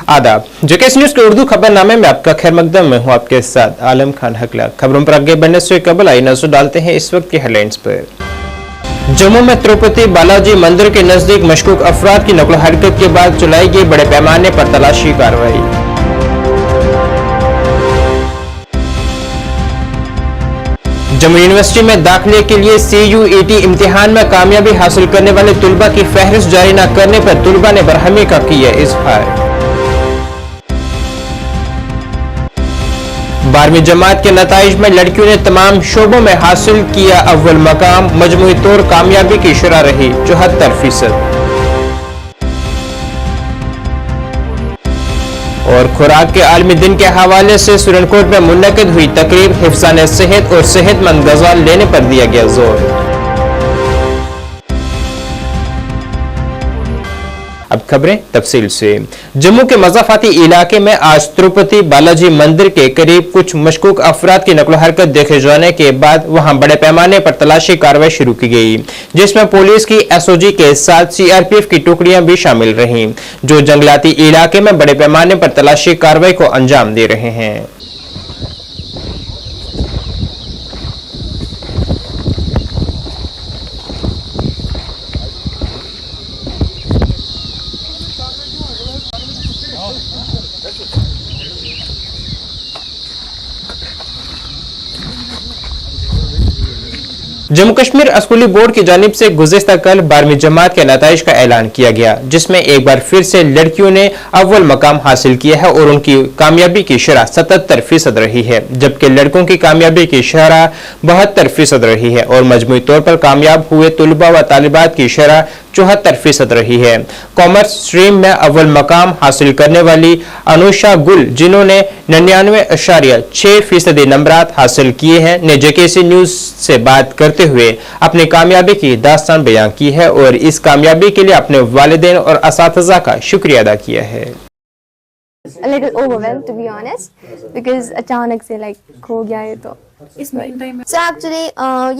आदाब, JKS news के उर्दू खबरनामे में आपका खैर मकदम में हूं आपके साथ आलम खान हकला। खबरों पर आगे बढ़ने से कबल आई नजर डालते हैं इस वक्त की हेडलाइंस पर। जम्मू में तिरुपति बालाजी मंदिर के नजदीक मशकूक अफराद की नकलो हरकत के बाद चलाई गई बड़े पैमाने पर तलाशी कार्रवाई। जम्मू यूनिवर्सिटी में दाखिले के लिए CUET इम्तिहान में कामयाबी हासिल करने वाले तुलबा की फहरिस्त जारी न करने पर तुलबा ने बरहमी का किया इजहार। 12वीं जमात के नताइज में लड़कियों ने तमाम शोबों में हासिल किया अव्वल मकाम, मजमूई तौर कामयाबी की शरह रही 74%। और खुराक के आलमी दिन के हवाले से सुरनकोट में मुनक्किद हुई तकरीब, हिफ्ज़ान सेहत और सेहतमंद ग़िज़ा लेने पर दिया गया जोर। अब खबरें तफसील से। जम्मू के मज़ाफ़ाती इलाके में आज तिरुपति बालाजी मंदिर के करीब कुछ मशकूक अफराद की नकलो हरकत देखे जाने के बाद वहां बड़े पैमाने पर तलाशी कार्रवाई शुरू की गई, जिसमें पुलिस की SOG के साथ CRPF की टुकड़ियां भी शामिल रहीं, जो जंगलाती इलाके में बड़े पैमाने पर तलाशी कार्रवाई को अंजाम दे रहे हैं। जम्मू कश्मीर स्कूली बोर्ड की जानिब से गुज़िश्ता कल 12वीं जमात के नताइज का ऐलान किया गया, जिसमें एक बार फिर से लड़कियों ने अव्वल मकाम हासिल किया है और उनकी कामयाबी की शरह 77% रही है, जबकि लड़कों की कामयाबी की शरह 72% रही है और मजमूई तौर पर कामयाब हुए तुलबा व तालिबात की शरह 74% रही है। कॉमर्स स्ट्रीम में अव्वल मकाम हासिल करने वाली अनुषा गुल, जिन्होंने 99.6% नंबरात हासिल किए हैं, ने जेकेसी न्यूज से बात करते हुए अपनी कामयाबी की दास्तान बयां की है और इस कामयाबी के लिए अपने वालिदैन और असातिज़ा का शुक्रिया अदा किया है। A little overwhelmed to be honest, because अचानक से हो गया ये तो So actually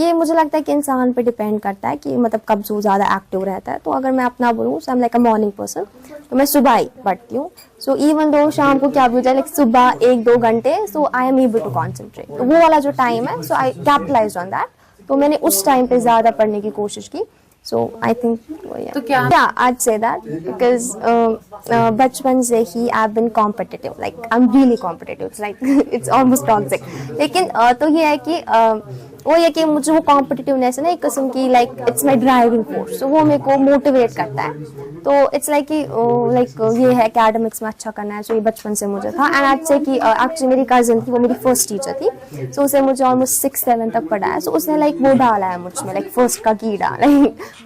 ये मुझे लगता है कि इंसान पे डिपेंड करता है कि मतलब कब जो ज़्यादा एक्टिव रहता है। तो अगर मैं अपना बोलूँ, so I'm like a morning person, तो मैं सुबह ही पढ़ती हूँ। So even though शाम को क्या भी हो जाए, सुबह 1-2 घंटे, so I am able to concentrate। तो वो वाला जो टाइम है, so I capitalized on that। तो मैंने उस टाइम पे ज़्यादा पढ़ने की कोशिश की। So I think तो क्या I'd say that because बचपन से ही I've been competitive, like I'm really competitive, it's like it's almost toxic। लेकिन तो ये है कि वो ये कि मुझे वो कॉम्पिटिटिवनेस है ना, एक किस्म की इट्स माई ड्राइविंग फोर्स, तो वो मेरे को मोटिवेट करता है। तो इट्स लाइक ये है एकेडमिक्स में अच्छा करना है, सो ये बचपन से मुझे था। एंड आज से कि एक्चुअली मेरी कजिन थी, वो मेरी फर्स्ट टीचर थी, सो उसे मुझे ऑलमोस्ट 6-7 तक पढ़ाया। सो उसने वो डाला है मुझ में फर्स्ट का कीड़ा,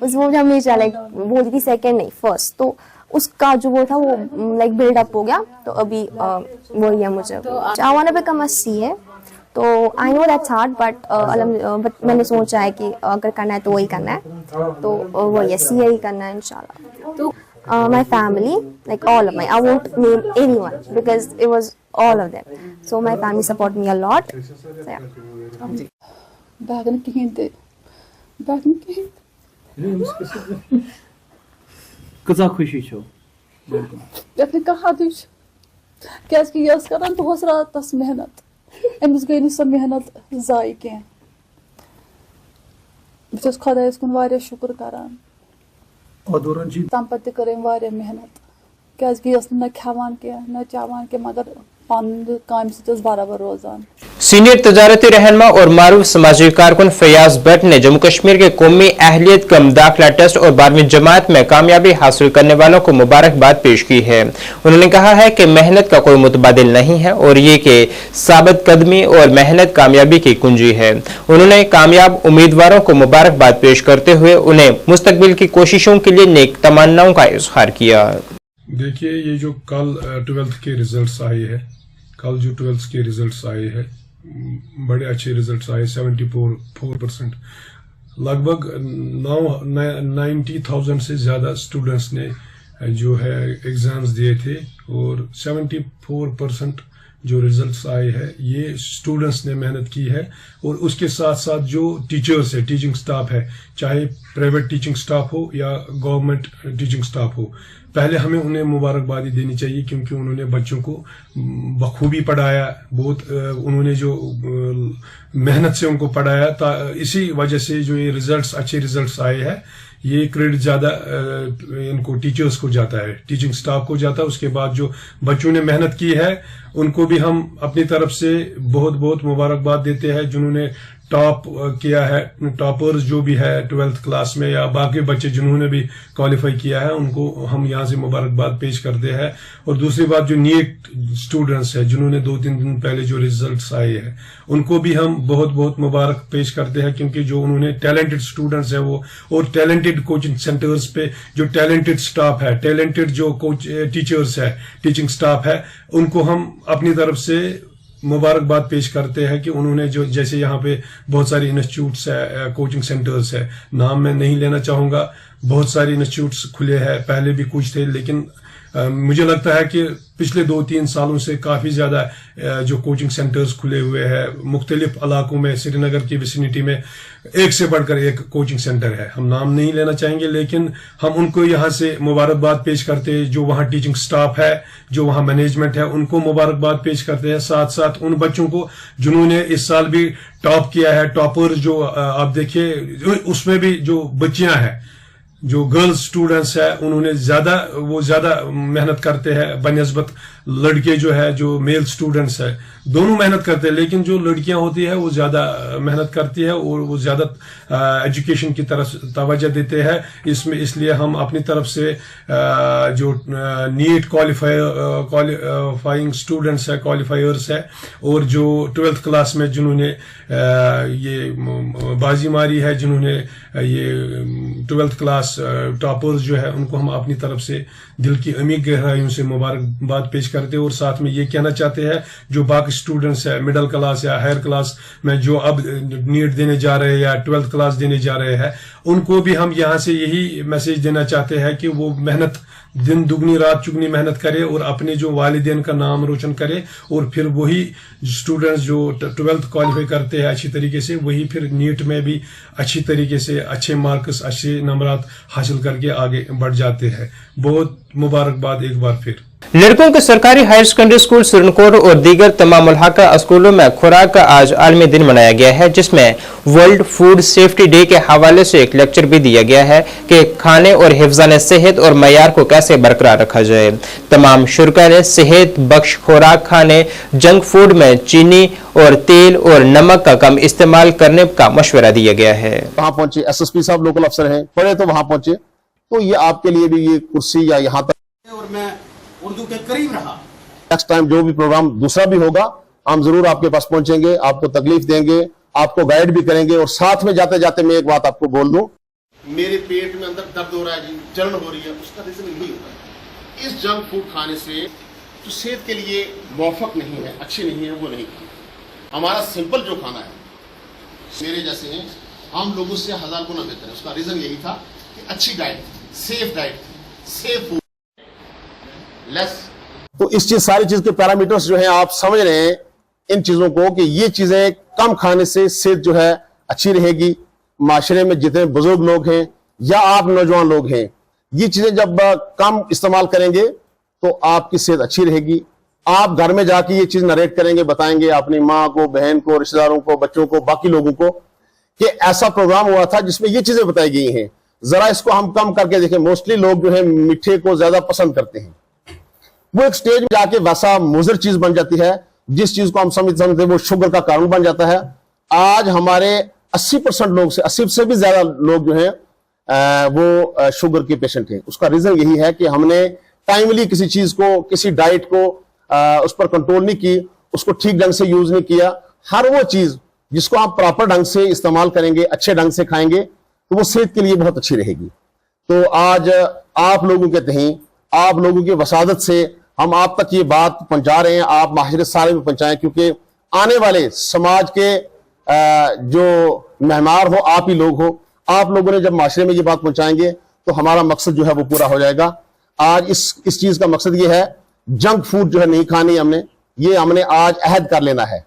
वो मुझे हमेशा बोलती थी सेकेंड नहीं फर्स्ट, तो उसका जो वो था वो बिल्डअप हो गया। तो अभी वही है मुझे I want to become a CA। तो I know that's hard, but मैंने सोचा है कि अगर करना है तो वही करना है, तो वही है CA ही करना है इंशाल्लाह। तो my family all of my, I won't name anyone because it was all of them, so my family support me a lot. बागन कहीं कजा खुशी छो यखन कहा दुश क्या यस करन दोस रातस मेहनत, अमिस गई नह सो मेहनत जाय कह। बस खुदायस कुन वारिया शुक्र करान, तम पे कर वारिया मेहनत, क्या यस न खेवान कह न चावान कह, मगर पान काम सत बराबर रोजान। सीनियर तजारती रहनमा और मारूफ समाजी कारकुन फयाज भट्ट ने जम्मू कश्मीर के कौमी अहलियत कम दाखिला टेस्ट और 12वीं जमात में कामयाबी हासिल करने वालों को मुबारकबाद पेश की है। उन्होंने कहा है कि मेहनत का कोई मुतबादिल नहीं है और ये कि साबित कदमी और मेहनत कामयाबी की कुंजी है। उन्होंने कामयाब उम्मीदवारों को मुबारकबाद पेश करते हुए उन्हें मुस्तकबिल की कोशिशों के लिए नेक तमन्नाओं का इजहार किया। देखिए, ये जो कल 12th के रिजल्ट्स आए हैं, कल जो 12th के रिजल्ट्स आए हैं, बड़े अच्छे रिजल्ट्स आए, 74% लगभग 90,000 से ज़्यादा स्टूडेंट्स ने जो है एग्ज़ाम्स दिए थे और 74% जो रिजल्ट्स आए हैं ये स्टूडेंट्स ने मेहनत की है, और उसके साथ साथ जो टीचर्स है, टीचिंग स्टाफ है, चाहे प्राइवेट टीचिंग स्टाफ हो या गवर्नमेंट टीचिंग स्टाफ हो, पहले हमें उन्हें मुबारकबादी देनी चाहिए, क्योंकि उन्होंने बच्चों को बखूबी पढ़ाया, बहुत उन्होंने जो मेहनत से उनको पढ़ाया, इसी वजह से जो ये रिजल्ट्स, अच्छे रिजल्ट्स आए हैं, ये क्रेडिट ज्यादा इनको टीचर्स को जाता है, टीचिंग स्टाफ को जाता है। उसके बाद जो बच्चों ने मेहनत की है उनको भी हम अपनी तरफ से बहुत बहुत मुबारकबाद देते हैं, जिन्होंने टॉप किया है, टॉपर्स जो भी है 12th क्लास में, या बाकी बच्चे जिन्होंने भी क्वालिफाई किया है, उनको हम यहाँ से मुबारकबाद पेश करते हैं। और दूसरी बात, जो नीट स्टूडेंट्स है जिन्होंने 2-3 दिन पहले जो रिजल्ट्स आए हैं, उनको भी हम बहुत बहुत मुबारक पेश करते हैं, क्योंकि जो उन्होंने टैलेंटेड स्टूडेंट्स है वो, और टैलेंटेड कोचिंग सेंटर्स पे जो टैलेंटेड स्टाफ है, टैलेंटेड जो कोच टीचर्स है, टीचिंग स्टाफ है, उनको हम अपनी तरफ से मुबारकबाद पेश करते हैं कि उन्होंने जो, जैसे यहाँ पे बहुत सारे इंस्टीट्यूट्स है, कोचिंग सेंटर्स है, नाम मैं नहीं लेना चाहूंगा, बहुत सारे इंस्टीट्यूट्स खुले हैं, पहले भी कुछ थे, लेकिन मुझे लगता है कि पिछले 2-3 सालों से काफी ज्यादा जो कोचिंग सेंटर्स खुले हुए हैं मुख्तलिफ इलाकों में, श्रीनगर की विसिनिटी में एक से बढ़कर एक कोचिंग सेंटर है, हम नाम नहीं लेना चाहेंगे, लेकिन हम उनको यहाँ से मुबारकबाद पेश करते हैं, जो वहाँ टीचिंग स्टाफ है, जो वहाँ मैनेजमेंट है, उनको मुबारकबाद पेश करते हैं, साथ साथ उन बच्चों को जिन्होंने इस साल भी टॉप किया है, टॉपर जो आप देखिए, उसमें भी जो बच्चियां हैं, जो गर्ल्स स्टूडेंट्स है, उन्होंने ज्यादा मेहनत करते हैं बनिस्बत लड़के जो है, जो मेल स्टूडेंट्स है, दोनों मेहनत करते हैं, लेकिन जो लड़कियां होती है वो ज्यादा मेहनत करती है और वो ज्यादा एजुकेशन की तरफ तवज्जो देते हैं। इसमें इसलिए हम अपनी तरफ से जो नीट क्वालिफाइंग स्टूडेंट्स है, क्वालिफायर्स है, और जो 12th क्लास में जिन्होंने ये बाजी मारी है, जिन्होंने ये 12th क्लास टॉपर्स जो है, उनको हम अपनी तरफ से दिल की अमीर गहराइयों से मुबारकबाद पेश करते हैं। और साथ में ये कहना चाहते हैं, जो बाकी स्टूडेंट्स है मिडिल क्लास या हायर क्लास में जो अब नीट देने जा रहे हैं या 12th क्लास देने जा रहे हैं, उनको भी हम यहाँ से यही मैसेज देना चाहते हैं कि वो मेहनत, दिन दुगनी रात चुगनी मेहनत करे और अपने जो वालिदैन का नाम रोशन करे, और फिर वही स्टूडेंट्स जो 12th क्वालिफाई करते हैं अच्छी तरीके से, वही फिर नीट में भी अच्छी तरीके से अच्छे मार्क्स, अच्छे नंबरात हासिल करके आगे बढ़ जाते हैं। बहुत मुबारकबाद एक बार फिर। लड़कों के सरकारी हायर सेकेंडरी स्कूल सुरनकोट और दीगर तमाम मुल्हका स्कूलों में खुराक का आज आलमी दिन मनाया गया है, जिसमें वर्ल्ड फूड सेफ्टी डे के हवाले से एक लेक्चर भी दिया गया है कि खाने और हिफ्ज़ान सेहत और मयार को कैसे बरकरार रखा जाए। तमाम शुरका ने सेहत बख्श खुराक खाने, जंक फूड में चीनी और तेल और नमक का कम इस्तेमाल करने का मशवरा दिया गया है। वहां पहुंचे एसएसपी साहब, लोकल अफसर हैं, पढ़े तो वहां पहुंचे, तो ये आपके लिए भी ये कुर्सी या यहाँ तक, और मैं उर्दू के करीब रहा। नेक्स्ट टाइम जो भी प्रोग्राम दूसरा भी होगा, हम जरूर आपके पास पहुंचेंगे, आपको तकलीफ देंगे, आपको गाइड भी करेंगे। और साथ में जाते जाते मैं एक बात आपको बोल दूं, मेरे पेट में अंदर दर्द हो रहा है जी, जलन हो रही है, उसका रीजन यही होता है, इस जंक फूड खाने से जो सेहत के लिए मौफक नहीं है, अच्छी नहीं है, वो नहीं खाना। हमारा सिंपल जो खाना है, मेरे जैसे हैं, हम लोगों से 1000 गुना बेहतर है। उसका रीजन यही था कि अच्छी diet, safe diet, safe food, less. तो इस चीज, सारी चीज के पैरामीटर्स जो हैं आप समझ रहे हैं इन चीजों को, कि ये चीजें कम खाने से सेहत जो है अच्छी रहेगी। माशरे में जितने बुजुर्ग लोग हैं या आप नौजवान लोग हैं, ये चीजें जब कम इस्तेमाल करेंगे तो आपकी सेहत अच्छी रहेगी। आप घर में जाके ये चीज नरेट करेंगे, बताएंगे अपनी माँ को, बहन को, रिश्तेदारों को, बच्चों को, बाकी लोगों को कि ऐसा प्रोग्राम हुआ था जिसमें ये चीजें बताई गई हैं। जरा इसको हम कम करके देखें। मोस्टली लोग जो है मीठे को ज्यादा पसंद करते हैं, वो एक स्टेज में जाके वैसा मुज़र चीज बन जाती है, जिस चीज को हम समझते वो शुगर का कारण बन जाता है। आज हमारे 80% लोग से 80 से भी ज्यादा लोग जो हैं वो शुगर के पेशेंट हैं। उसका रीजन यही है कि हमने टाइमली किसी चीज को, किसी डाइट को उस पर कंट्रोल नहीं की, उसको ठीक ढंग से यूज नहीं किया। हर वो चीज जिसको आप प्रॉपर ढंग से इस्तेमाल करेंगे, अच्छे ढंग से खाएंगे, तो वो सेहत के लिए बहुत अच्छी रहेगी। तो आज आप लोगों के तहीं, आप लोगों की वसादत से हम आप तक ये बात पहुंचा रहे हैं। आप माहिर सारे में पहुंचाएं, क्योंकि आने वाले समाज के जो मेहमान हो, आप ही लोग हो। आप लोगों ने जब माशरे में ये बात पहुंचाएंगे तो हमारा मकसद जो है वो पूरा हो जाएगा। आज इस चीज का मकसद ये है, जंक फूड जो है नहीं खानी हमने, ये हमने आज अहद कर लेना है।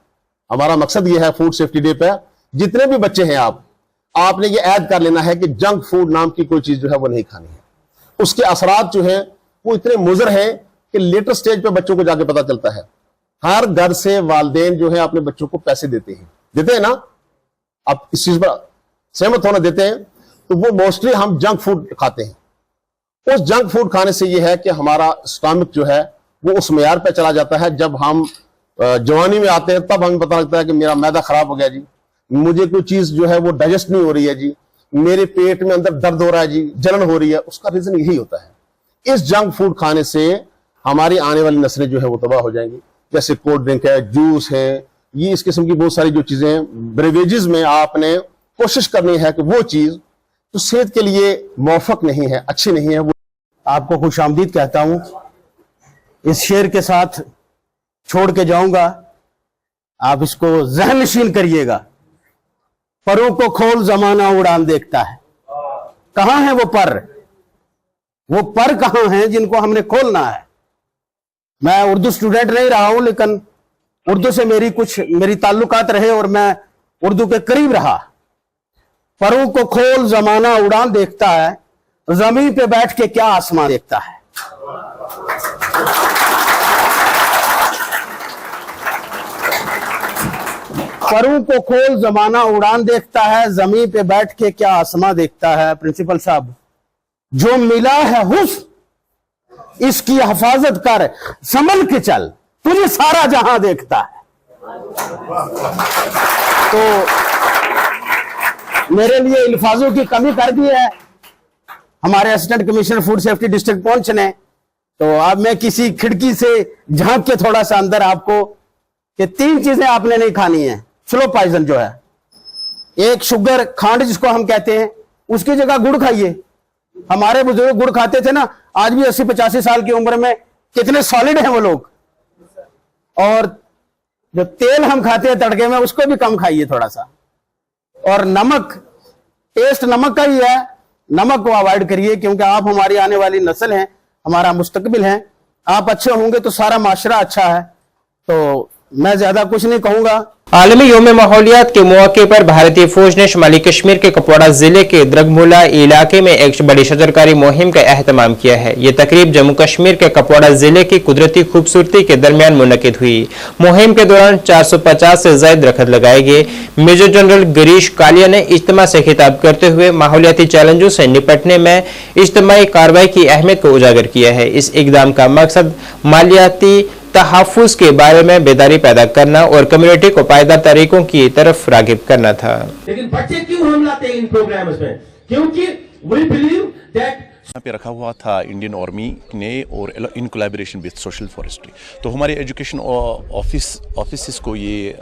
हमारा मकसद ये है फूड सेफ्टी डे पे जितने भी बच्चे हैं आपने ये अहद कर लेना है कि जंक फूड नाम की कोई चीज जो है वो नहीं खानी है। उसके असरात जो है वो इतने मुज़र हैं कि लेटर स्टेज पे बच्चों को जाके पता चलता है। हर घर से वालिदैन जो है अपने बच्चों को पैसे देते हैं ना, आप इस चीज पर सहमत होना देते हैं, तो वो मोस्टली हम जंक फूड खाते हैं। उस जंक फूड खाने से ये है कि हमारा स्टमक जो है वो उस मेयार पे चला जाता है। जब हम जवानी में आते हैं तब हमें पता लगता है कि मेरा मैदा खराब हो गया जी, मुझे कोई चीज जो है वो डाइजेस्ट नहीं हो रही है जी, मेरे पेट में अंदर दर्द हो रहा है जी, जलन हो रही है। उसका रीजन यही होता है। इस जंक फूड खाने से हमारी आने वाली नस्लें जो है वो तबाह हो जाएंगी। जैसे कोल्ड ड्रिंक है, जूस है, ये इस किस्म की बहुत सारी जो चीजें हैं, ब्रेवेजेस में आपने कोशिश करनी है कि वो चीज जो सेहत के लिए मौफक नहीं है, अच्छी नहीं है, वो आपको खुशामदीद कहता हूं। इस शेर के साथ छोड़ के जाऊंगा, आप इसको ज़हन नशीन करिएगा। परों को खोल जमाना उड़ान देखता है। कहां है वो पर कहां हैं जिनको हमने खोलना है। मैं उर्दू स्टूडेंट नहीं रहा हूं, लेकिन उर्दू से मेरी ताल्लुकात रहे और मैं उर्दू के करीब रहा। परों को खोल जमाना उड़ान देखता है, जमीन पे बैठ के क्या आसमान देखता है। परों को खोल जमाना उड़ान देखता है, जमीन पे बैठ के क्या आसमां देखता है। प्रिंसिपल साहब, जो मिला है हुस्न इसकी हिफाजत कर, संभल के चल, तुझे सारा जहां देखता है। तो मेरे लिए अल्फाजों की कमी कर दी है हमारे assistant commissioner food safety district पहुंच ने। तो अब मैं किसी खिड़की से झांक के थोड़ा सा अंदर आपको कि 3 चीजें आपने नहीं खानी है। स्लो पॉइजन जो है, एक शुगर, खांड जिसको हम कहते हैं, उसकी जगह गुड़ खाइए। हमारे बुजुर्ग गुड़ खाते थे ना, आज भी 80-85 साल की उम्र में कितने सॉलिड हैं वो लोग। और जो तेल हम खाते हैं तड़के में, उसको भी कम खाइए थोड़ा सा। और नमक, टेस्ट नमक का ही है, नमक को अवॉइड करिए, क्योंकि आप हमारी आने वाली नस्ल हैं, हमारा मुस्तकबिल है। आप अच्छे होंगे तो सारा माशरा अच्छा है। तो मैं ज्यादा कुछ नहीं कहूंगा। आलमी योम माहौलियात के मौके पर भारतीय फौज ने शुमाली कश्मीर के कुपवाड़ा जिले के द्रगमुला इलाके में एक बड़ी शजरकारी मुहिम का एहतमाम किया है। ये तकरीब जम्मू कश्मीर के कुपवाड़ा जिले की कुदरती खूबसूरती के दरमियान मुनक्किद हुई। मुहिम के दौरान 450 से ज्यादा दरख्त लगाए गए। मेजर जनरल गिरीश कालिया ने इज्तिमा से खिताब करते हुए माहौलियाती चैलेंजों से निपटने में इज्तिमाई कार्रवाई की अहमियत को उजागर किया है। इस इकदाम का मकसद मालियाती तहफ़्फ़ुज़ के बारे में बेदारी पैदा करना और कम्युनिटी को पायदार तरीकों की तरफ रागिब करना था। लेकिन बच्चे क्यों हम लाते हैं इन प्रोग्राम्स में? क्योंकि वी बिलीव दैट यहाँ पे रखा हुआ था इंडियन आर्मी ने और इन कोलैबोरेशन विद सोशल फॉरेस्ट्री। तो हमारे एजुकेशन ऑफिस को ये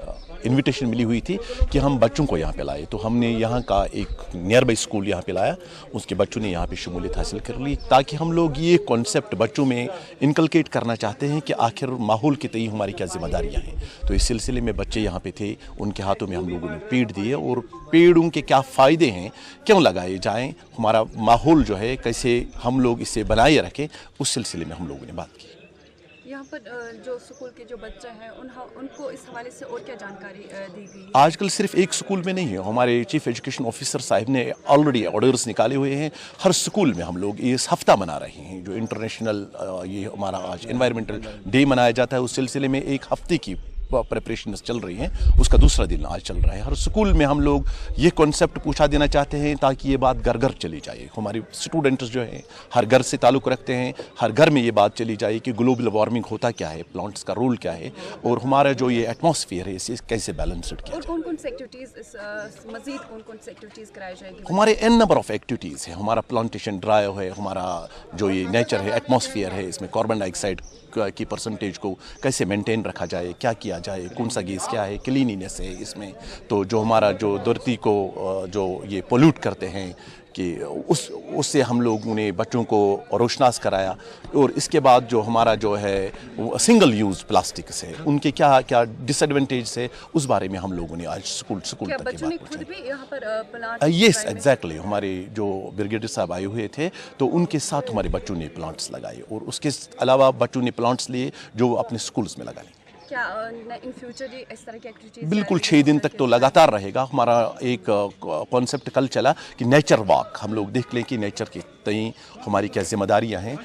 इनविटेशन मिली हुई थी कि हम बच्चों को यहाँ पे लाए। तो हमने यहाँ का एक नियर बाई स्कूल यहाँ पे लाया, उसके बच्चों ने यहाँ पे शमूलियत हासिल कर ली, ताकि हम लोग ये कॉन्सेप्ट बच्चों में इनकलकेट करना चाहते हैं कि आखिर माहौल के तय हमारी क्या जिम्मेदारियाँ हैं। तो इस सिलसिले में बच्चे यहाँ पे थे, उनके हाथों में हम लोगों ने पेड़ दिए और पेड़ों के क्या फ़ायदे हैं, क्यों लगाए जाएँ, हमारा माहौल जो है कैसे हम लोग इसे बनाए रखें, उस सिलसिले में हम लोगों ने बात की। यहाँ पर जो स्कूल के जो बच्चे हैं उनको इस हवाले से और क्या जानकारी दी गई? आजकल सिर्फ एक स्कूल में नहीं है, हमारे चीफ एजुकेशन ऑफिसर साहब ने ऑलरेडी ऑर्डर्स निकाले हुए हैं। हर स्कूल में हम लोग इस हफ्ता मना रहे हैं, जो इंटरनेशनल ये हमारा आज एनवायरमेंटल डे मनाया जाता है, उस सिलसिले में एक हफ्ते की प्रिपरेशन चल रही हैं, उसका दूसरा दिन आज चल रहा है। हर स्कूल में हम लोग ये कॉन्सेप्ट पूछा देना चाहते हैं ताकि ये बात घर घर चली जाए। हमारे स्टूडेंट्स जो हैं हर घर से ताल्लुक़ रखते हैं, हर घर में ये बात चली जाए कि ग्लोबल वार्मिंग होता क्या है, प्लांट्स का रोल क्या है और हमारा जो ये एटमॉस्फेयर है इसे कैसे बैलेंस्ड किया जाए। कौन-कौन सी एक्टिविटीज़ मज़ीद कौन-कौन सी एक्टिविटीज़ कराई जाएगी? हमारे एन नंबर ऑफ एक्टिविटीज़ है। हमारा प्लांटेशन ड्राइव है, हमारा जो ये नेचर है, एटमॉस्फेयर है, इसमें कार्बन डाइऑक्साइड की परसेंटेज को कैसे मेंटेन रखा जाए, क्या किया जाए, कौन सा गैस क्या है, क्लीनिनेस है इसमें। तो जो हमारा जो धरती को जो ये पोल्यूट करते हैं कि उससे हम लोगों ने बच्चों को रोशनास कराया। और इसके बाद जो हमारा जो है सिंगल यूज़ प्लास्टिक से उनके क्या क्या डिसएडवांटेज है, उस बारे में हम लोगों ने आज स्कूल तक की बात पहुंचाई। यस एग्जैक्टली, हमारे जो ब्रिगेडियर साहब आए हुए थे तो उनके साथ हमारे बच्चों ने प्लांट्स लगाए और उसके अलावा बच्चों ने प्लांट्स लिए जो अपने स्कूल्स में लगा लेंगे। क्या इन फ्यूचर इस तरह की एक्टिविटीज बिल्कुल 6 दिन तक तो लगातार रहेगा। हमारा एक कॉन्सेप्ट कल चला कि नेचर वॉक, हम लोग देख लें कि नेचर की तई हमारी क्या जिम्मेदारियां हैं,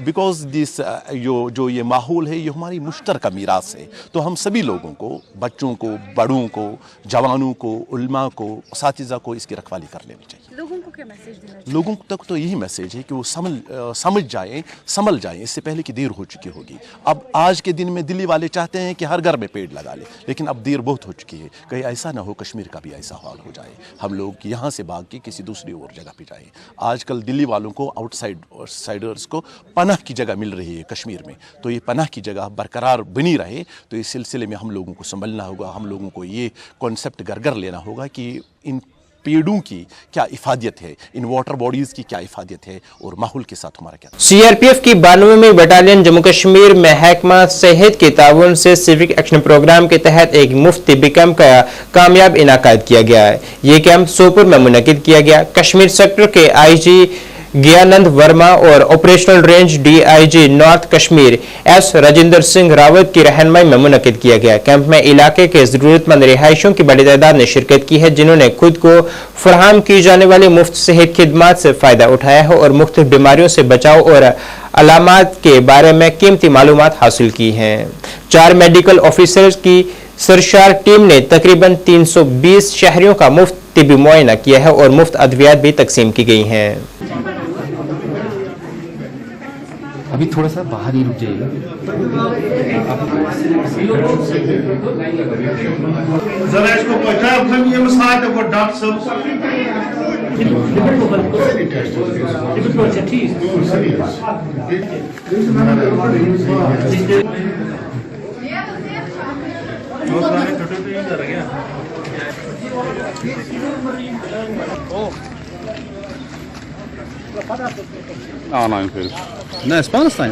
बिकॉज दिस जो ये माहौल है ये हमारी मुश्तरका मीरास है। तो हम सभी लोगों को, बच्चों को, बड़ों को, जवानों को, उल्मा को, असातिज़ा को इसकी रखवाली कर लेनी चाहिए। लोगों को क्या मैसेज देना चाहिए? लोगों तक तो यही मैसेज है कि वो समझ जाएं, संभल जाएं, इससे पहले कि देर हो चुकी होगी। अब आज के दिन में दिल्ली वाले चाहते हैं कि हर घर में पेड़ लगा ले, लेकिन अब देर बहुत हो चुकी है। कहीं ऐसा ना हो कश्मीर का भी ऐसा हाल हो जाए, हम लोग यहाँ से भाग के किसी दूसरी और जगह पे जाएं। आजकल दिल्ली वालों को, आउटसाइडर्स को पनाह की जगह मिल रही है कश्मीर में, तो ये पनाह की जगह बरकरार बनी रहे, तो इस सिलसिले में हम लोगों को संभलना होगा। हम लोगों को ये कॉन्सेप्ट घर लेना होगा कि इन पेड़ों की क्या इफादियत है, इन वाटर बॉडीज की क्या इफादियत है और माहौल के साथ हमारा क्या। सीआरपीएफ की 92वीं बटालियन जम्मू कश्मीर महकमा सेहत के ताउन से सिविक एक्शन प्रोग्राम के तहत एक मुफ्त तिब्बी कैंप का कामयाब इनाकाद किया गया है। ये कैंप सोपुर में मुनक्किद किया गया। कश्मीर सेक्टर के आईजी ज्ञानंद वर्मा और operational range DIG north Kashmir S Rajendra Singh Rawat की रहनुमाई में मुनक्किद किया गया। कैंप में इलाके के जरूरतमंद रिहायशियों की बड़ी तादाद ने शिरकत की है, जिन्होंने खुद को फराहम की जाने वाली मुफ्त सेहत खिदमात से फायदा उठाया है और मुख्तलिफ बीमारियों से बचाव और अलामात के बारे में कीमती मालूमात हासिल की हैं। 4 मेडिकल ऑफिसर्स की सरशार टीम ने तकरीबन 320 शहरियों का मुफ्त तिब्बी मुआयना किया है और मुफ्त अद्वियात भी तकसीम की गई हैं। अभी थोड़ा सा बाहर ही रुक जाइएगा। जरा इसको Nē, spānis tā.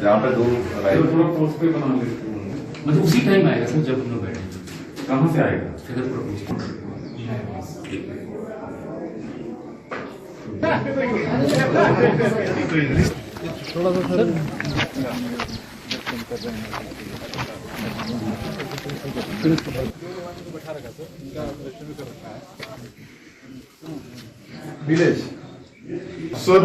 यहाँ पे 2 मतलब उसी टाइम आएगा सर जब हम लोग बैठे। कहाँ से आएगा? थोड़ा सा सर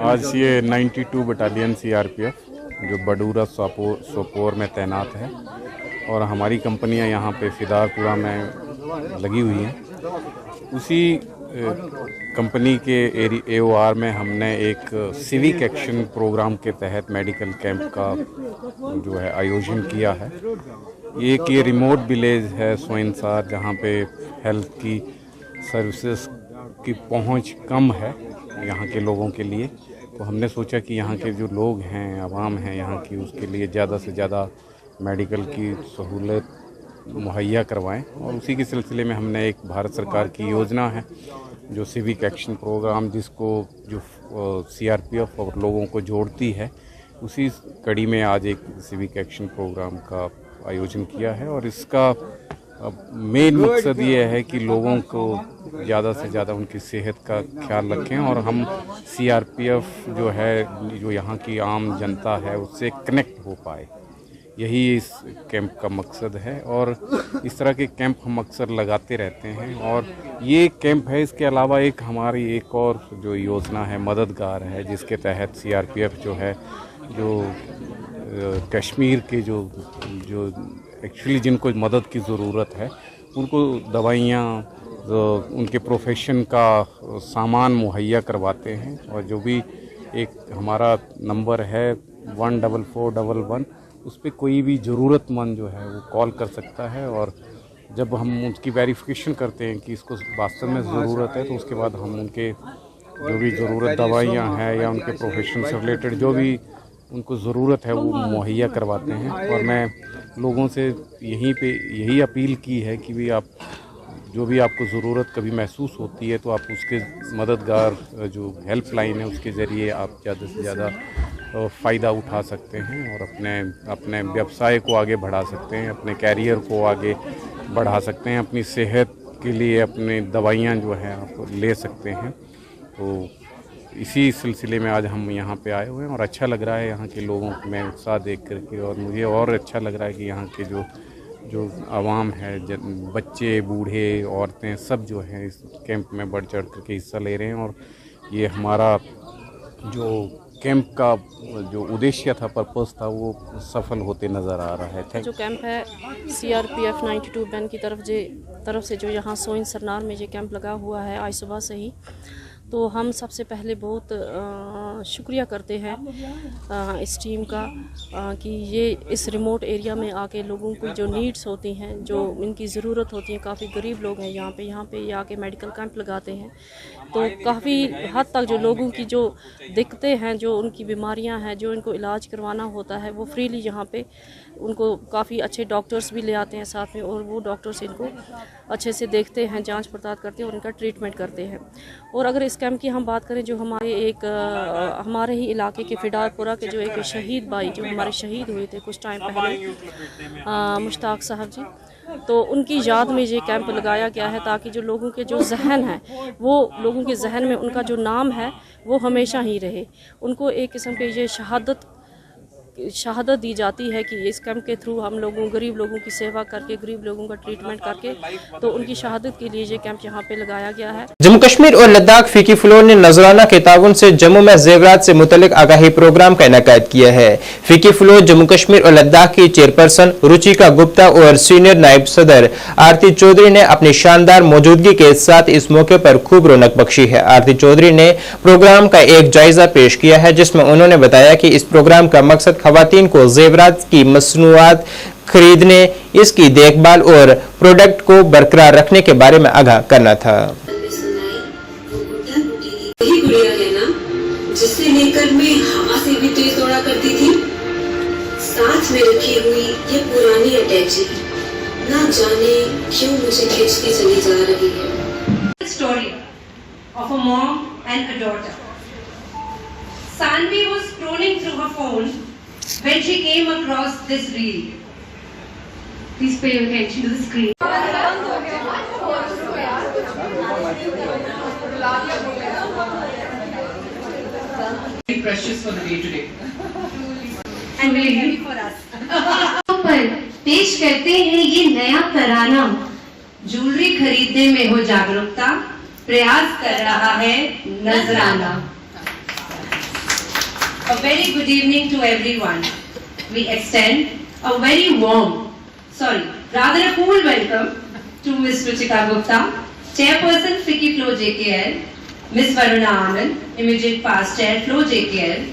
आज ये 92 बटालियन सीआरपीएफ जो बडूरा सोपोर में तैनात है और हमारी कंपनियां यहाँ पे फिदारपुरा में लगी हुई हैं। उसी कंपनी के AOR में हमने एक सिविक एक्शन प्रोग्राम के तहत मेडिकल कैंप का जो है आयोजन किया है। ये रिमोट विलेज है सोइनसार, जहाँ पे हेल्थ की सर्विसेज की पहुँच कम है यहाँ के लोगों के लिए। तो हमने सोचा कि यहाँ के जो लोग हैं, आवाम हैं यहाँ की, उसके लिए ज़्यादा से ज़्यादा मेडिकल की सहूलत मुहैया करवाएं। और उसी के सिलसिले में हमने एक भारत सरकार की योजना है जो सिविक एक्शन प्रोग्राम, जिसको जो सीआरपीएफ और लोगों को जोड़ती है, उसी कड़ी में आज एक सिविक एक्शन प्रोग्राम का आयोजन किया है। और इसका मेन मकसद ये है कि लोगों को ज़्यादा से ज़्यादा उनकी सेहत का ख्याल रखें और हम सीआरपीएफ जो है, जो यहाँ की आम जनता है, उससे कनेक्ट हो पाए। यही इस कैंप का मकसद है और इस तरह के कैंप हम अक्सर लगाते रहते हैं। और ये कैंप है, इसके अलावा एक हमारी एक और जो योजना है मददगार है, जिसके तहत सीआरपीएफ जो है, जो कश्मीर के जो एक्चुअली जिनको मदद की ज़रूरत है, उनको दवाइयाँ, उनके प्रोफेशन का सामान मुहैया करवाते हैं। और जो भी एक हमारा नंबर है 14411, उस पर कोई भी ज़रूरतमंद जो है वो कॉल कर सकता है। और जब हम उसकी वेरिफिकेशन करते हैं कि इसको वास्तव में ज़रूरत है, तो उसके बाद हम उनके जो भी ज़रूरत दवाइयाँ हैं या उनके प्रोफेशन से रिलेटेड जो भी उनको ज़रूरत है वो मुहैया करवाते हैं। और मैं लोगों से यही अपील की है कि भी आप जो भी आपको ज़रूरत कभी महसूस होती है तो आप उसके मददगार जो हेल्पलाइन है उसके ज़रिए आप ज़्यादा से ज़्यादा फ़ायदा उठा सकते हैं और अपने व्यवसाय को आगे बढ़ा सकते हैं, अपने कैरियर को आगे बढ़ा सकते हैं, अपनी सेहत के लिए अपनी दवाइयाँ जो हैं आप ले सकते हैं। तो इसी सिलसिले में आज हम यहाँ पे आए हुए हैं और अच्छा लग रहा है यहाँ के लोगों में उत्साह देख करके, और मुझे और अच्छा लग रहा है कि यहाँ के जो आवाम है, बच्चे, बूढ़े, औरतें सब जो हैं इस कैंप में बढ़ चढ़ करके हिस्सा ले रहे हैं और ये हमारा जो कैंप का जो उद्देश्य था, पर्पस था, वो सफल होते नज़र आ रहा है। जो कैंप है CRPF 92 बैन की तरफ से जो यहाँ सोइन सरनार में जो कैंप लगा हुआ है आज सुबह से ही, तो हम सबसे पहले बहुत शुक्रिया करते हैं इस टीम का कि ये इस रिमोट एरिया में आके लोगों की जो नीड्स होती हैं, जो इनकी ज़रूरत होती है, काफ़ी गरीब लोग हैं यहाँ पे ये आके मेडिकल कैंप लगाते हैं। तो काफ़ी हद तक जो लोगों की जो दिक्कतें हैं, जो उनकी बीमारियां हैं, जो इनको इलाज करवाना होता है, वो फ्रीली यहाँ पे उनको काफ़ी अच्छे डॉक्टर्स भी ले आते हैं साथ में, और वो डॉक्टर्स इनको अच्छे से देखते हैं, जांच पड़ताल करते हैं और इनका ट्रीटमेंट करते हैं। और अगर इस कैंप की हम बात करें, जो हमारे ही इलाके के फिडारपुरा के जो एक शहीद भाई जो हमारे शहीद हुए थे कुछ टाइम पहले, मुश्ताक साहब जी, तो उनकी याद में ये कैंप लगाया गया है ताकि जो लोगों के जो जहन है, वो लोगों के जहन में उनका जो नाम है वो हमेशा ही रहे। उनको एक किस्म के ये शहादत दी जाती है कि इस कैंप के थ्रू हम लोगों गरीब लोगों की सेवा करके, गरीब लोगों का ट्रीटमेंट करके, तो उनकी शहादत के लिए ये कैंप यहाँ पे लगाया गया है। जम्मू कश्मीर और लद्दाख फीकी फ्लोर ने नजराना के ताउन से जम्मू में जेवरात से मुतल्लिक आगाही प्रोग्राम का इनेकाद किया है। फीकी फ्लोर जम्मू कश्मीर और लद्दाख की चेयरपर्सन रुचिका गुप्ता और सीनियर नायब सदर आरती चौधरी ने अपनी शानदार मौजूदगी के साथ इस मौके पर खूब रौनक बख्शी है। आरती चौधरी ने प्रोग्राम का एक जायजा पेश किया है, जिसमें उन्होंने बताया कि इस प्रोग्राम का मकसद खवातीन को जेवरात की मसनूआत खरीदने, इसकी देखभाल और प्रोडक्ट को बरकरार रखने के बारे में आगाह करना था। वही गुड़िया है ना जिससे लेकर मैं हवा से भी तेज दौड़ा करती थी। साथ में रखी हुई ये पुरानी अटैची ना जाने क्यों मुझे खींचती चली जा रही है। Story of a mom and a daughter. Sanvi was scrolling through her phone when she came across this reel. Please pay attention to the screen. Very precious for the day today. And very heavy for us. पर पेश करते हैं ये नया तराना। Jewellery खरीदने में हो जागरूकता, प्रयास कर रहा है नजराना। A very good evening to everyone. We extend a very rather a cool welcome to Ms. Ruchika Gupta, Chairperson FICCI Flow JKL, Ms. Varuna Anand, Immediate Past Chair Flow JKL,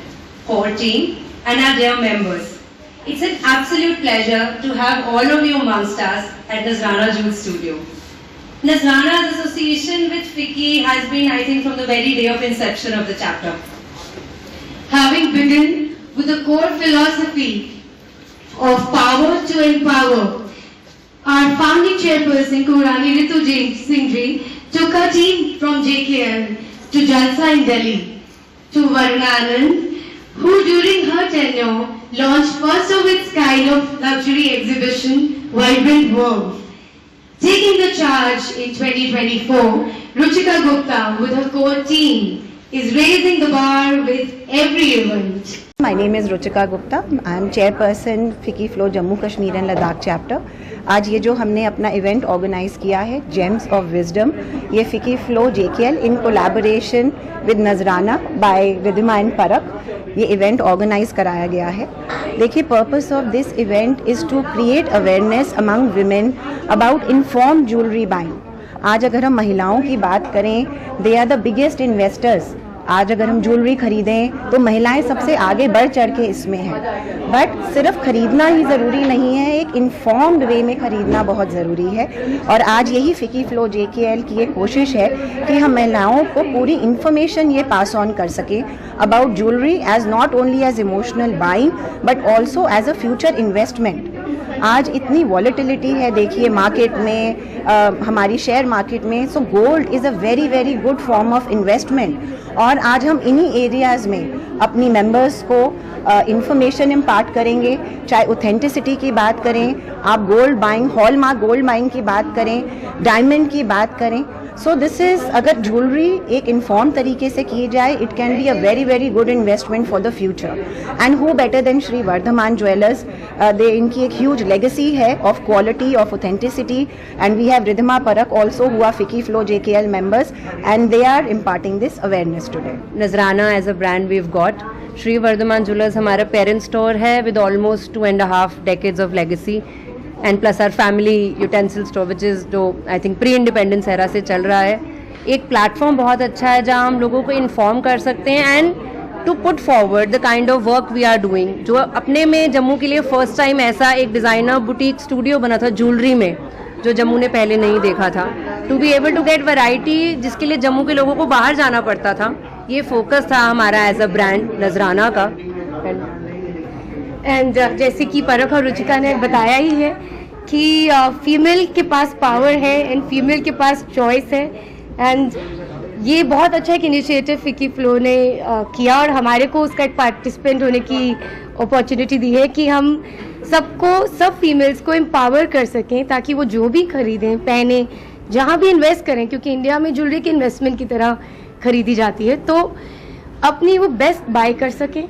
core team, and our dear members. It's an absolute pleasure to have all of you amongst us at Nazrana Jewel Studio. Nazrana's association with FICCI has been, I think, from the very day of inception of the chapter. Having begun with a core philosophy of power to empower, our founding chairperson Kurani Ritu Singh Ji took a team from JKL to Jalsa in Delhi, to Varuna Anand, who during her tenure launched first of its kind of luxury exhibition, Vibrant World. Taking the charge in 2024, Ruchika Gupta with her core team is raising the bar with every event. My name is Ruchika Gupta. I am chairperson FICCI Flow Jammu Kashmir and Ladakh chapter. आज ये जो हमने अपना event organize किया है Gems of Wisdom, ये FICCI Flow JKL in collaboration with Nazrana by Ridhima and Parak ये event organize कराया गया है। देखिए, purpose of this event is to create awareness among women about inform jewellery buying. आज अगर हम महिलाओं की बात करें, they are the biggest investors. आज अगर हम ज्वेलरी खरीदें तो महिलाएं सबसे आगे बढ़ चढ़ के इसमें हैं। बट सिर्फ खरीदना ही ज़रूरी नहीं है, एक इन्फॉर्म्ड वे में खरीदना बहुत ज़रूरी है। और आज यही FICCI Flow JKL की एक कोशिश है कि हम महिलाओं को पूरी इन्फॉर्मेशन ये पास ऑन कर सकें about jewellery as not only as emotional buying but also as a future investment. आज इतनी वॉलेटिलिटी है देखिए मार्केट में, हमारी शेयर मार्केट में, so gold is a very very good form of investment. और आज हम इन्हीं एरियाज़ में अपनी मेंबर्स को इंफॉर्मेशन इम्पार्ट करेंगे, चाहे ऑथेंटिसिटी की बात करें, आप gold buying, hallmark gold buying की बात करें, डायमंड की बात करें। सो दिस इज़, अगर ज्वेलरी एक इन्फॉर्म तरीके से की जाए, it can be a very very good investment for the future. And who better than Shri Vardhaman jewellers, they इनकी एक ह्यूज लेगेसी है of quality, of authenticity. And we have Riddhima Parak also who are FICCI FLO JKL members, and they are imparting this awareness today. Nazrana as a brand we've got. Shri Vardhaman Jewellers हमारा parent store है with almost 2.5 decades of legacy, and plus our family utensil store which is जो I think pre-independence era से चल रहा है। एक platform बहुत अच्छा है जहाँ हम लोगों को इन्फॉर्म कर सकते हैं and to put forward the kind of work we are doing. जो अपने में जम्मू के लिए फर्स्ट टाइम ऐसा एक डिज़ाइनर बुटीक स्टूडियो बना था ज्वेलरी में, जो जम्मू ने पहले नहीं देखा था। To be able to get variety जिसके लिए जम्मू के लोगों को बाहर जाना पड़ता था, ये फोकस था हमारा एज अ ब्रांड नजराना का। एंड जैसे कि परख और रुचिका ने बताया ही है कि फीमेल के पास पावर है एंड फीमेल के पास चॉइस है, एंड ये बहुत अच्छा एक इनिशिएटिव फिकी फ्लो ने किया और हमारे को उसका एक पार्टिसिपेंट होने की अपॉर्चुनिटी दी है कि हम सबको, सब फीमेल्स को एम्पावर कर सकें ताकि वो जो भी खरीदें, पहने, जहाँ भी इन्वेस्ट करें, क्योंकि इंडिया में ज्वेलरी की इन्वेस्टमेंट की तरह खरीदी जाती है, तो अपनी वो बेस्ट बाय कर सकें।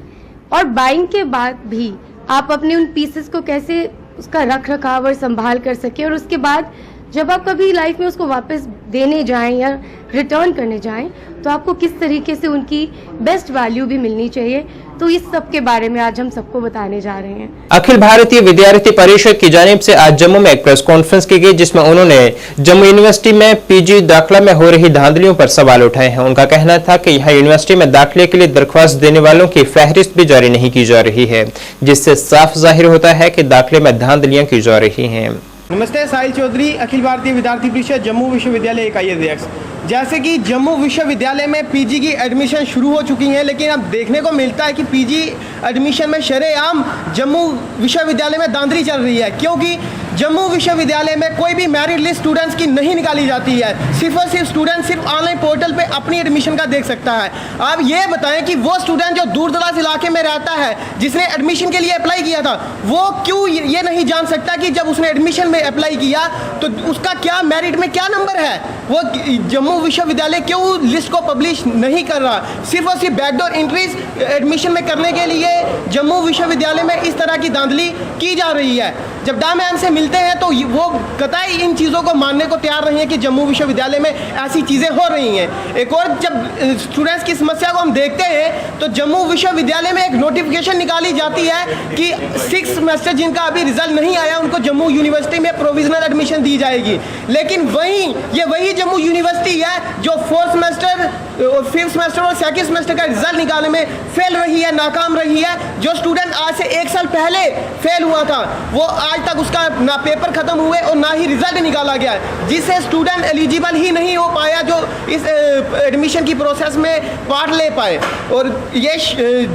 और बाइंग के बाद भी आप अपने उन पीसेस को कैसे उसका रख रखाव और संभाल कर सकें, और उसके बाद जब आप कभी लाइफ में उसको वापस देने जाएं या रिटर्न करने जाएं तो आपको किस तरीके से उनकी बेस्ट वैल्यू भी मिलनी चाहिए। तो इस सब के बारे में आज हम सबको बताने जा रहे हैं। अखिल भारतीय विद्यार्थी परिषद की जानिब से आज जम्मू में एक प्रेस कॉन्फ्रेंस की गई, जिसमें उन्होंने जम्मू यूनिवर्सिटी में PG दाखिला में हो रही धांधलियों पर सवाल उठाए हैं। उनका कहना था कि यहाँ यूनिवर्सिटी में दाखिले के लिए दरख्वास्त देने वालों की फहरिस्त भी जारी नहीं की जा रही है, जिससे साफ जाहिर होता है कि दाखिले में धांधलियां की जा रही हैं। नमस्ते, साहिल चौधरी, अखिल भारतीय विद्यार्थी परिषद जम्मू विश्वविद्यालय इकाई अध्यक्ष। जैसे कि जम्मू विश्वविद्यालय में PG की एडमिशन शुरू हो चुकी हैं, लेकिन अब देखने को मिलता है कि PG एडमिशन में शरेआम जम्मू विश्वविद्यालय में धांधली चल रही है, क्योंकि जम्मू विश्वविद्यालय में कोई भी मेरिट लिस्ट स्टूडेंट्स की नहीं निकाली जाती है। सिर्फ और सिर्फ स्टूडेंट सिर्फ ऑनलाइन पोर्टल पे अपनी एडमिशन का देख सकता है। आप ये बताएं कि वो स्टूडेंट जो दूर दराज इलाके में रहता है, जिसने एडमिशन के लिए अप्लाई किया था, वो क्यों ये नहीं जान सकता कि जब उसने एडमिशन में अप्लाई किया तो उसका क्या मेरिट में क्या नंबर है? वो जम्मू विश्वविद्यालय क्यों लिस्ट को पब्लिश नहीं कर रहा? सिर्फ और सिर्फ बैकडोर एंट्रीज एडमिशन में करने के लिए जम्मू विश्वविद्यालय में इस तरह की धांधली की जा रही है। जब डा मैम से मिलते हैं तो वो कतई इन चीज़ों को मानने को तैयार नहीं है कि जम्मू विश्वविद्यालय में ऐसी चीज़ें हो रही हैं। एक और जब स्टूडेंट्स की समस्या को हम देखते हैं तो जम्मू विश्वविद्यालय में एक नोटिफिकेशन निकाली जाती है कि 6th सेमेस्टर जिनका अभी रिजल्ट नहीं आया उनको जम्मू यूनिवर्सिटी में प्रोविजनल एडमिशन दी जाएगी। लेकिन वही जम्मू यूनिवर्सिटी है जो 4th सेमेस्टर और 5th सेमेस्टर और 2nd सेमेस्टर का रिजल्ट निकालने में फेल रही है, नाकाम रही है। जो स्टूडेंट आज से 1 साल पहले फेल हुआ था वो आज तक उसका ना पेपर खत्म हुए और ना ही रिजल्ट निकाला गया, जिससे स्टूडेंट एलिजिबल ही नहीं हो पाया जो इस एडमिशन की प्रोसेस में पार्ट ले पाए। और ये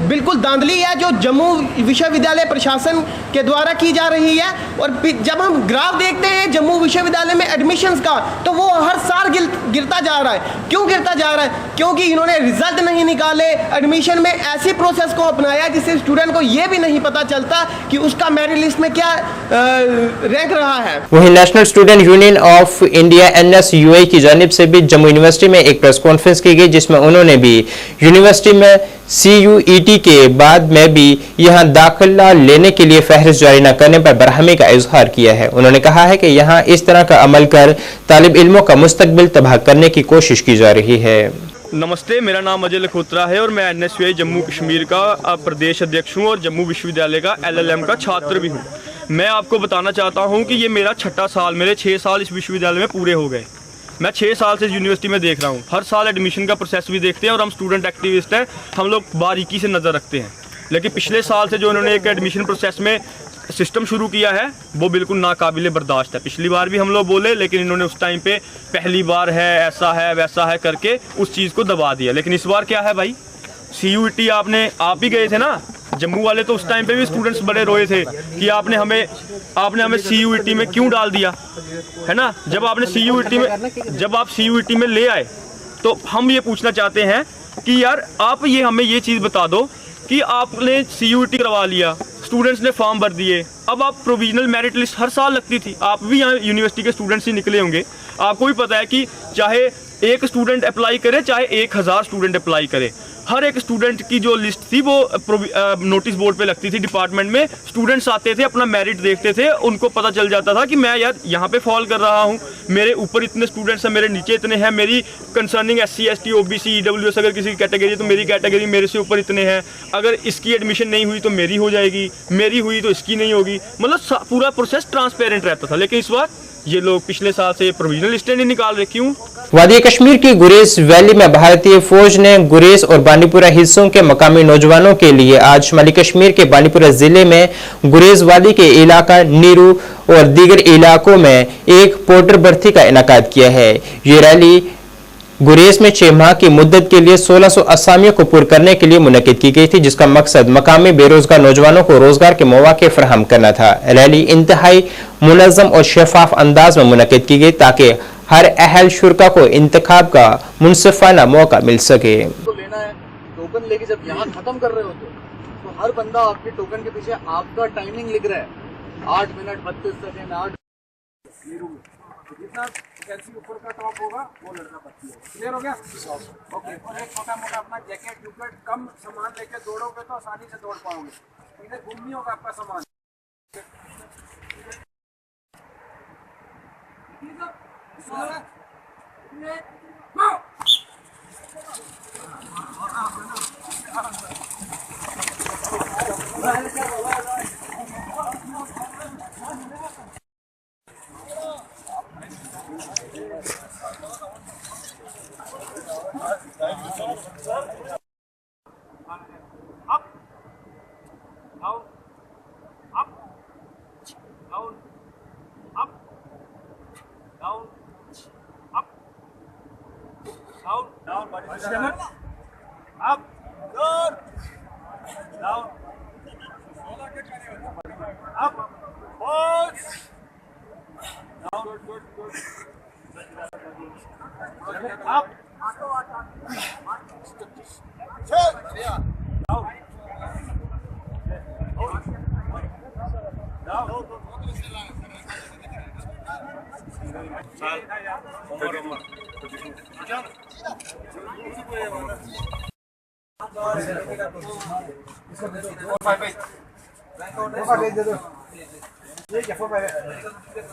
बिल्कुल धांधली है जो जम्मू विश्वविद्यालय प्रशासन के द्वारा की जा रही है। और जब हम ग्राफ देखते हैं जम्मू विश्वविद्यालय में एडमिशंस का, तो वो हर साल गिरता जा रहा है। क्यों गिरता जा रहा है? क्योंकि इन्होंने रिजल्ट नहीं निकाले, एडमिशन में ऐसी प्रोसेस को अपनाया जिससे स्टूडेंट को ये भी नहीं पता चलता कि उसका मेरिट लिस्ट में क्या रैंक रहा है। वहीं national student union of India NSUI की जानिब से भी जम्मू यूनिवर्सिटी में एक प्रेस कॉन्फ्रेंस की गई, जिसमें उन्होंने भी यूनिवर्सिटी में CUET के बाद में भी यहाँ दाखिला लेने के लिए फहरिस्त जारी न करने पर बरहमी का इजहार किया है। उन्होंने कहा है कि यहाँ इस तरह का अमल कर तालिब इल्मों का मुस्तकबिल तबाह करने की कोशिश की जा रही है। नमस्ते, मेरा नाम अजय लखोत्रा है और मैं NSUI जम्मू कश्मीर का प्रदेश अध्यक्ष हूँ और जम्मू विश्वविद्यालय का LLM का छात्र भी हूँ। मैं आपको बताना चाहता हूँ कि ये मेरा 6ठा साल, मेरे 6 साल इस विश्वविद्यालय में पूरे हो गए। मैं 6 साल से यूनिवर्सिटी में देख रहा हूँ, हर साल एडमिशन का प्रोसेस भी देखते हैं और हम स्टूडेंट एक्टिविस्ट हैं, हम लोग बारीकी से नज़र रखते हैं। लेकिन पिछले साल से जो उन्होंने एक एडमिशन प्रोसेस में सिस्टम शुरू किया है वो बिल्कुल नाकाबिले बर्दाश्त है। पिछली बार भी हम लोग बोले, लेकिन इन्होंने उस टाइम पे पहली बार है, ऐसा है, वैसा है करके उस चीज़ को दबा दिया। लेकिन इस बार क्या है भाई, CUET आप ही गए थे ना, जम्मू वाले तो उस टाइम पे भी स्टूडेंट्स बड़े रोए थे कि आपने हमें CUET में क्यों डाल दिया, है ना। जब आप CUET में ले आए तो हम ये पूछना चाहते हैं कि यार आप ये हमें ये चीज़ बता दो कि आपने CUET करवा लिया, स्टूडेंट्स ने फॉर्म भर दिए, अब आप प्रोविजनल मेरिट लिस्ट हर साल लगती थी, आप भी यहाँ यूनिवर्सिटी के स्टूडेंट्स ही निकले होंगे, आपको भी पता है कि चाहे एक स्टूडेंट अप्लाई करे चाहे 1000 स्टूडेंट अप्लाई करे, हर एक स्टूडेंट की जो लिस्ट थी वो नोटिस बोर्ड पे लगती थी डिपार्टमेंट में। स्टूडेंट्स आते थे, अपना मेरिट देखते थे, उनको पता चल जाता था कि मैं यार यहाँ पे फॉल कर रहा हूँ, मेरे ऊपर इतने स्टूडेंट्स हैं, मेरे नीचे इतने हैं, मेरी concerning SC ST OBC EWS अगर किसी की कैटेगरी है तो मेरी कैटेगरी मेरे से ऊपर इतने हैं, अगर इसकी एडमिशन नहीं हुई तो मेरी हो जाएगी, मेरी हुई तो इसकी नहीं होगी, मतलब पूरा प्रोसेस ट्रांसपेरेंट रहता था। लेकिन इस बार ये लोग पिछले साल से प्रोविजनल लिस्टें नहीं निकाल रहे, क्यों? वादी कश्मीर की गुरेज वैली में भारतीय फौज ने गुरेज और बांडीपुरा हिस्सों के मकामी नौजवानों के लिए आज शुमाली कश्मीर के बांडीपुरा जिले में गुरेज वादी के इलाका नीरू और दीगर इलाकों में एक पोर्टर भर्ती का इनेकाद किया है। ये रैली गुरेज में 6 माह की मुद्दत के लिए 1600 असामियों को पूर्ण करने के लिए मुनक्किद की गई थी, जिसका मकसद मकामी बेरोजगार नौजवानों को रोजगार के मौके फराहम करना था। रैली इंतहाई मुनज़्ज़म और शफाफ अंदाज में मुनक्किद की गई ताकि हर अहल शुरका को इंतखाब का मुनसिफाना मौका मिल सके। तो लेना है टोकन लेके जब यहाँ खत्म कर रहे होते तो हर बंदा आपके टोकन के पीछे आपका टाइमिंग लिख रहा है 8 मिनट 32 सेकेंड 8 जितना वैकेंसी ऊपर का टॉप होगा वो लड़का भर्ती होगा। क्लियर हो गया? ओके। और एक छोटा मोटा अपना जैकेट जूकेट कम सामान लेके दौड़ोगे तो आसानी से दौड़ पाओगे, इन्हें गुम नहीं होगा आपका सामान।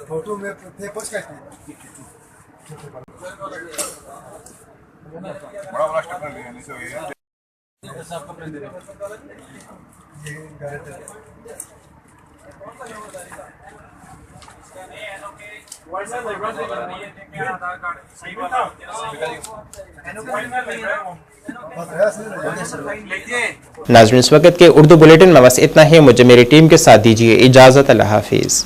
फोटो में बड़ा बड़ा स्टेप ले लेने से ये सबको प्रिंट दे नाज़रीन, इस वक्त के उर्दू बुलेटिन में बस इतना ही। मुझे मेरी टीम के साथ दीजिए इजाजत। अल्लाह हाफिज।